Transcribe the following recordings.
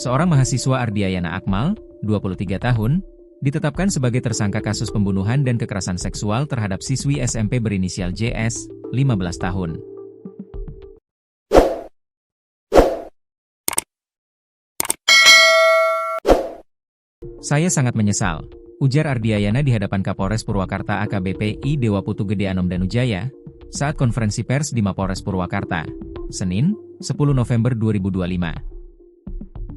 Seorang mahasiswa Ardiayana Akmal, 23 tahun, ditetapkan sebagai tersangka kasus pembunuhan dan kekerasan seksual terhadap siswi SMP berinisial JS, 15 tahun. Saya sangat menyesal, ujar Ardiayana di hadapan Kapolres Purwakarta AKBP I Dewaputu Gede Anom Danujaya, saat konferensi pers di Mapolres Purwakarta, Senin, 10 November 2025.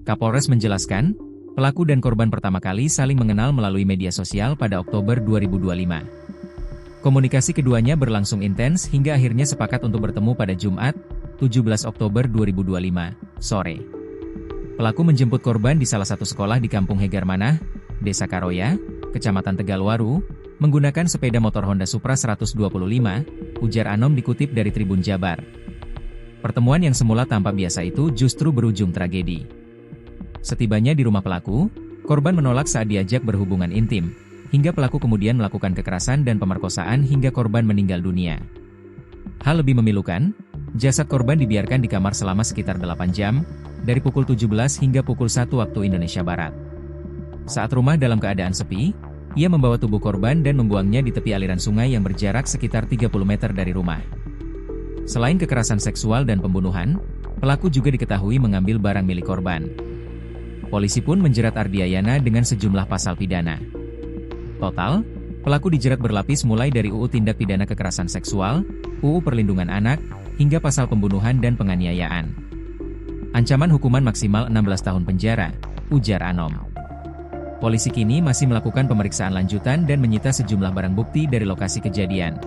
Kapolres menjelaskan, pelaku dan korban pertama kali saling mengenal melalui media sosial pada Oktober 2025. Komunikasi keduanya berlangsung intens hingga akhirnya sepakat untuk bertemu pada Jumat, 17 Oktober 2025, sore. Pelaku menjemput korban di salah satu sekolah di Kampung Hegarmanah, Desa Karoya, Kecamatan Tegalwaru, menggunakan sepeda motor Honda Supra 125, ujar Anom dikutip dari Tribun Jabar. Pertemuan yang semula tampak biasa itu justru berujung tragedi. Setibanya di rumah pelaku, korban menolak saat diajak berhubungan intim, hingga pelaku kemudian melakukan kekerasan dan pemerkosaan hingga korban meninggal dunia. Hal lebih memilukan, jasad korban dibiarkan di kamar selama sekitar 8 jam, dari pukul 17 hingga pukul 1 waktu Indonesia Barat. Saat rumah dalam keadaan sepi, ia membawa tubuh korban dan membuangnya di tepi aliran sungai yang berjarak sekitar 30 meter dari rumah. Selain kekerasan seksual dan pembunuhan, pelaku juga diketahui mengambil barang milik korban. Polisi pun menjerat Ardiayana dengan sejumlah pasal pidana. Total, pelaku dijerat berlapis mulai dari UU Tindak Pidana Kekerasan Seksual, UU Perlindungan Anak, hingga pasal pembunuhan dan penganiayaan. Ancaman hukuman maksimal 16 tahun penjara, ujar Anom. Polisi kini masih melakukan pemeriksaan lanjutan dan menyita sejumlah barang bukti dari lokasi kejadian.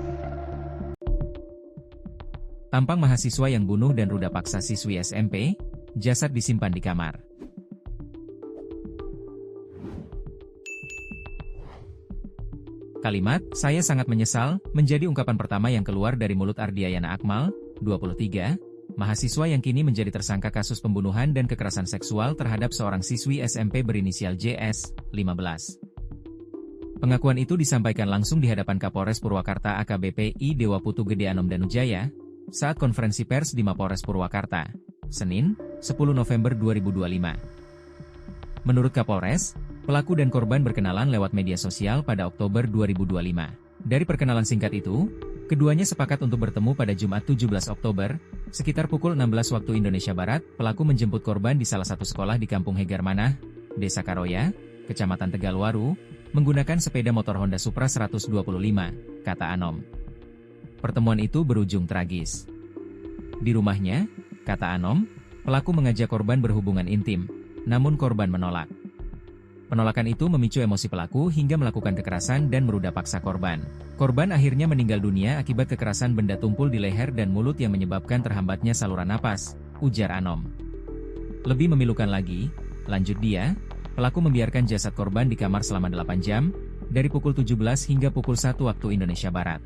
Tampang mahasiswa yang bunuh dan ruda paksa siswi SMP, jasad disimpan di kamar. Kalimat, "Saya sangat menyesal," menjadi ungkapan pertama yang keluar dari mulut Ardiayana Akmal, 23, mahasiswa yang kini menjadi tersangka kasus pembunuhan dan kekerasan seksual terhadap seorang siswi SMP berinisial JS, 15. Pengakuan itu disampaikan langsung di hadapan Kapolres Purwakarta AKBP I Dewaputu Gede Anom Danujaya, saat konferensi pers di Mapolres Purwakarta, Senin, 10 November 2025. Menurut Kapolres, pelaku dan korban berkenalan lewat media sosial pada Oktober 2025. Dari perkenalan singkat itu, keduanya sepakat untuk bertemu pada Jumat 17 Oktober, sekitar pukul 16 waktu Indonesia Barat. Pelaku menjemput korban di salah satu sekolah di Kampung Hegarmanah, Desa Karoya, Kecamatan Tegalwaru, menggunakan sepeda motor Honda Supra 125, kata Anom. Pertemuan itu berujung tragis. Di rumahnya, kata Anom, pelaku mengajak korban berhubungan intim, namun korban menolak. Penolakan itu memicu emosi pelaku hingga melakukan kekerasan dan meruda paksa korban. Korban akhirnya meninggal dunia akibat kekerasan benda tumpul di leher dan mulut yang menyebabkan terhambatnya saluran napas, ujar Anom. Lebih memilukan lagi, lanjut dia, pelaku membiarkan jasad korban di kamar selama 8 jam, dari pukul 17 hingga pukul 1 waktu Indonesia Barat.